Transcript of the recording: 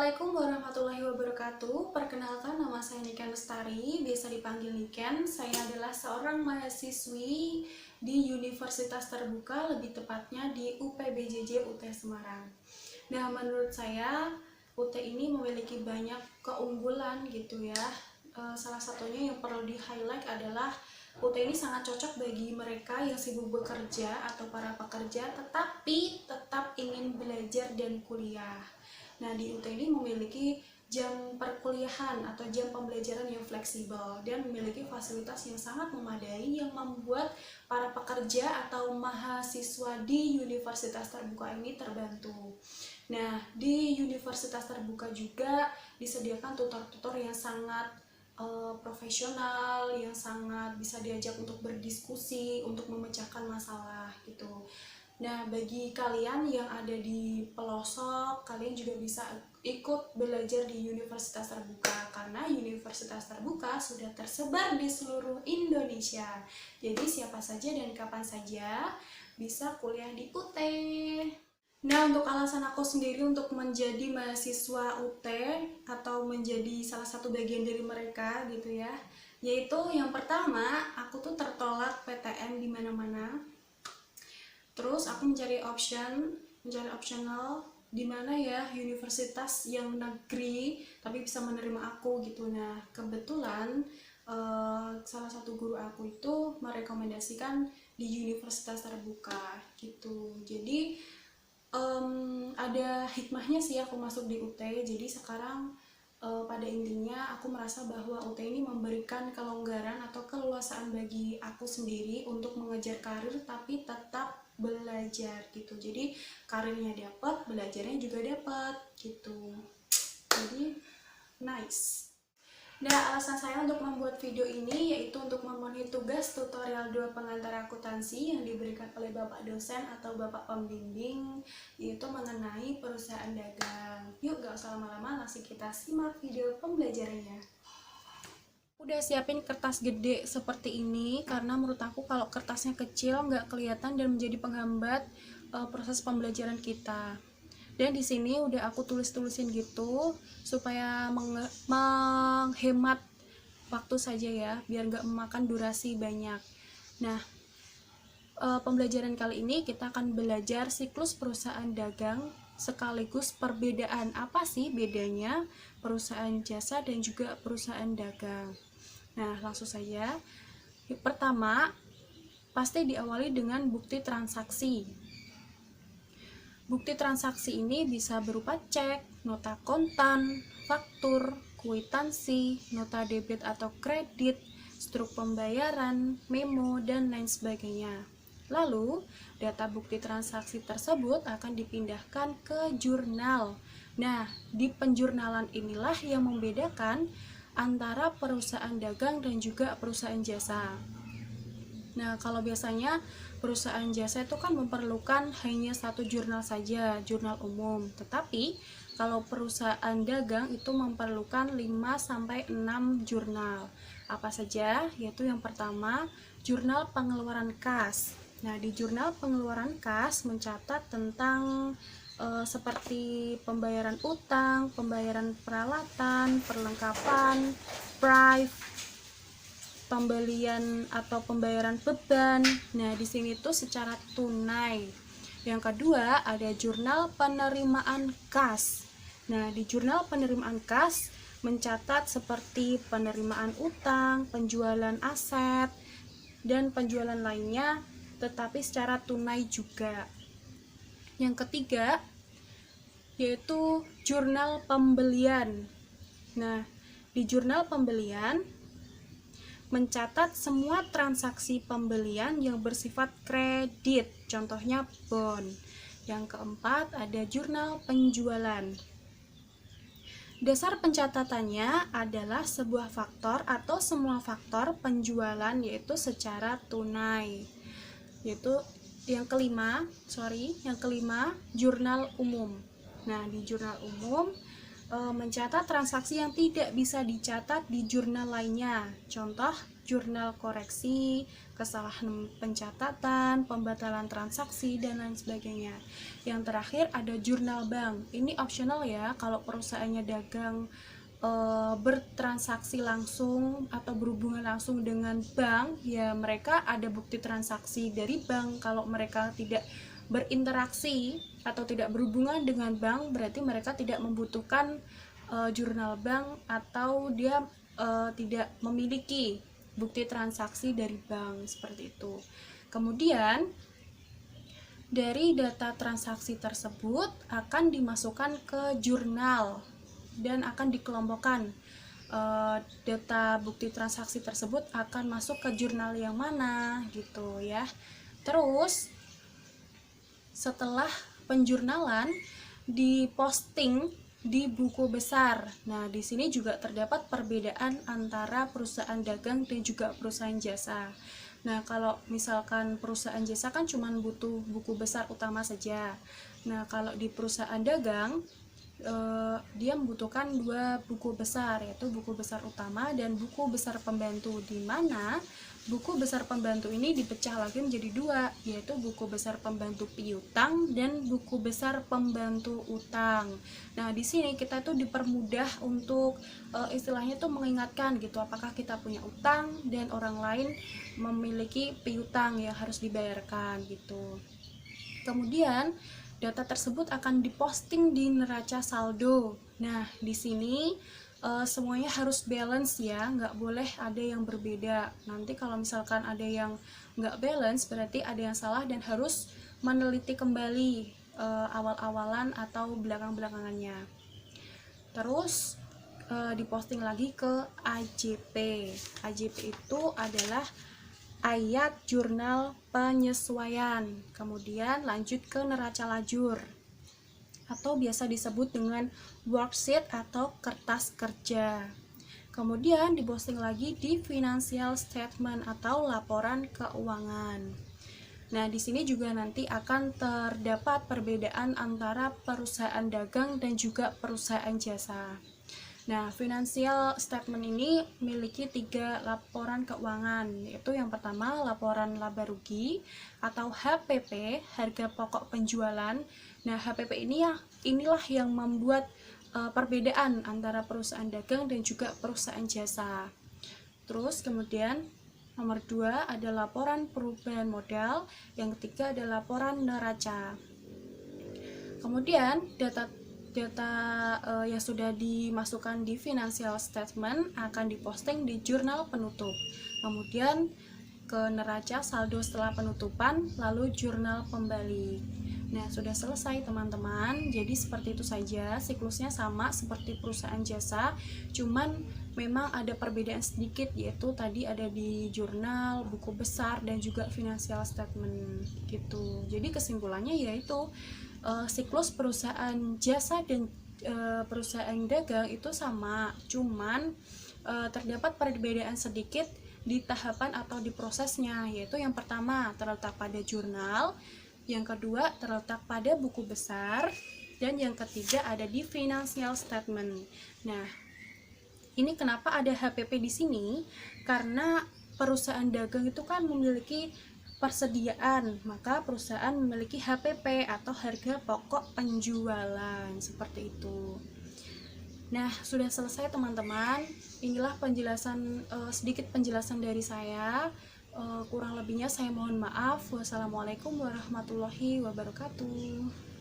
Assalamualaikum warahmatullahi wabarakatuh. Perkenalkan, nama saya Niken Lestari, biasa dipanggil Niken. Saya adalah seorang mahasiswi di Universitas Terbuka, lebih tepatnya di UPBJJ UT Semarang. Nah, menurut saya UT ini memiliki banyak keunggulan gitu ya. Salah satunya yang perlu di-highlight adalah UT ini sangat cocok bagi mereka yang sibuk bekerja atau para pekerja tetapi tetap ingin belajar dan kuliah. Nah, di UT ini memiliki jam perkuliahan atau jam pembelajaran yang fleksibel dan memiliki fasilitas yang sangat memadai yang membuat para pekerja atau mahasiswa di Universitas Terbuka ini terbantu. Nah, di Universitas Terbuka juga disediakan tutor-tutor yang sangat profesional, yang sangat bisa diajak untuk berdiskusi, untuk memecahkan masalah gitu. Nah, bagi kalian yang ada di pelosok, kalian juga bisa ikut belajar di Universitas Terbuka karena Universitas Terbuka sudah tersebar di seluruh Indonesia. Jadi siapa saja dan kapan saja bisa kuliah di UT. Nah, untuk alasan aku sendiri untuk menjadi mahasiswa UT atau menjadi salah satu bagian dari mereka gitu ya, yaitu yang pertama, aku tuh tertolak PTN di mana-mana. Terus aku mencari optional di mana ya universitas yang negeri tapi bisa menerima aku gitu. Nah, kebetulan salah satu guru aku itu merekomendasikan di Universitas Terbuka gitu. Jadi ada hikmahnya sih aku masuk di UT. Jadi sekarang pada intinya aku merasa bahwa UT ini memberikan kelonggaran atau keleluasaan bagi aku sendiri untuk mengejar karir tapi tetap belajar gitu. Jadi karirnya dapat, belajarnya juga dapat gitu. Jadi nice. Nah, alasan saya untuk membuat video ini yaitu untuk memenuhi tugas tutorial 2 pengantar akuntansi yang diberikan oleh Bapak dosen atau Bapak pembimbing, yaitu mengenai perusahaan dagang. Yuk, gak usah lama-lama, langsung kita simak video pembelajarannya. Udah siapin kertas gede seperti ini karena menurut aku kalau kertasnya kecil nggak kelihatan dan menjadi penghambat proses pembelajaran kita. Dan di sini udah aku tulis-tulisin gitu supaya menghemat waktu saja ya, biar nggak memakan durasi banyak. Nah, pembelajaran kali ini kita akan belajar siklus perusahaan dagang sekaligus perbedaan apa sih bedanya perusahaan jasa dan juga perusahaan dagang. Nah, langsung saja. Pertama, pasti diawali dengan bukti transaksi. Bukti transaksi ini bisa berupa cek, nota kontan, faktur, kwitansi, nota debit atau kredit, struk pembayaran, memo, dan lain sebagainya. Lalu, data bukti transaksi tersebut akan dipindahkan ke jurnal. Nah, di penjurnalan inilah yang membedakan antara perusahaan dagang dan juga perusahaan jasa. Nah, kalau biasanya perusahaan jasa itu kan memerlukan hanya satu jurnal saja, jurnal umum. Tetapi kalau perusahaan dagang itu memerlukan 5-6 jurnal. Apa saja? Yaitu yang pertama, jurnal pengeluaran kas. Nah, di jurnal pengeluaran kas mencatat tentang seperti pembayaran utang, pembayaran peralatan, perlengkapan, price, pembelian atau pembayaran beban. Nah, di sini tuh secara tunai. Yang kedua, ada jurnal penerimaan kas. Nah, di jurnal penerimaan kas mencatat seperti penerimaan utang, penjualan aset, dan penjualan lainnya, tetapi secara tunai juga. Yang ketiga, yaitu jurnal pembelian. Nah, di jurnal pembelian mencatat semua transaksi pembelian yang bersifat kredit, contohnya bond. Yang keempat, ada jurnal penjualan. Dasar pencatatannya adalah sebuah faktor atau semua faktor penjualan yaitu secara tunai. Yaitu yang kelima, jurnal umum. Nah, di jurnal umum mencatat transaksi yang tidak bisa dicatat di jurnal lainnya. Contoh, jurnal koreksi, kesalahan pencatatan, pembatalan transaksi, dan lain sebagainya. Yang terakhir ada jurnal bank. Ini optional ya, kalau perusahaannya dagang bertransaksi langsung atau berhubungan langsung dengan bank, ya mereka ada bukti transaksi dari bank. Kalau mereka tidak berinteraksi atau tidak berhubungan dengan bank, berarti mereka tidak membutuhkan jurnal bank atau dia tidak memiliki bukti transaksi dari bank, seperti itu. Kemudian dari data transaksi tersebut akan dimasukkan ke jurnal dan akan dikelompokkan. Data bukti transaksi tersebut akan masuk ke jurnal yang mana gitu ya. Terus setelah penjurnalan diposting di buku besar. Nah, di sini juga terdapat perbedaan antara perusahaan dagang dan juga perusahaan jasa. Nah, kalau misalkan perusahaan jasa kan cuma butuh buku besar utama saja. Nah, kalau di perusahaan dagang dia membutuhkan dua buku besar, yaitu buku besar utama dan buku besar pembantu, di mana buku besar pembantu ini dipecah lagi menjadi dua, yaitu buku besar pembantu piutang dan buku besar pembantu utang. Nah, di sini kita tuh dipermudah untuk istilahnya tuh mengingatkan gitu, apakah kita punya utang dan orang lain memiliki piutang yang harus dibayarkan gitu. Kemudian data tersebut akan diposting di neraca saldo. Nah, di sini semuanya harus balance ya, nggak boleh ada yang berbeda. Nanti kalau misalkan ada yang nggak balance, berarti ada yang salah dan harus meneliti kembali awal-awalan atau belakang-belakangannya. Terus diposting lagi ke AJP. AJP itu adalah ayat jurnal penyesuaian. Kemudian lanjut ke neraca lajur atau biasa disebut dengan worksheet atau kertas kerja. Kemudian diposting lagi di financial statement atau laporan keuangan. Nah, di sini juga nanti akan terdapat perbedaan antara perusahaan dagang dan juga perusahaan jasa. Nah, financial statement ini memiliki 3 laporan keuangan, yaitu yang pertama laporan laba rugi atau HPP, harga pokok penjualan. Nah, HPP inilah yang membuat perbedaan antara perusahaan dagang dan juga perusahaan jasa. Terus kemudian nomor 2 ada laporan perubahan modal, yang ketiga ada laporan neraca. Kemudian data yang sudah dimasukkan di financial statement akan diposting di jurnal penutup, kemudian ke neraca saldo setelah penutupan, lalu jurnal pembalik. Nah, sudah selesai teman-teman. Jadi seperti itu saja, siklusnya sama seperti perusahaan jasa, cuman memang ada perbedaan sedikit, yaitu tadi ada di jurnal, buku besar, dan juga financial statement gitu. Jadi kesimpulannya yaitu siklus perusahaan jasa dan perusahaan dagang itu sama, cuman terdapat perbedaan sedikit di tahapan atau di prosesnya, yaitu yang pertama terletak pada jurnal, yang kedua terletak pada buku besar, dan yang ketiga ada di financial statement. Nah, ini kenapa ada HPP di sini? Karena perusahaan dagang itu kan memiliki persediaan, maka perusahaan memiliki HPP atau harga pokok penjualan, seperti itu. Nah, sudah selesai teman-teman. Inilah penjelasan sedikit penjelasan dari saya. Kurang lebihnya saya mohon maaf. Wassalamualaikum warahmatullahi wabarakatuh.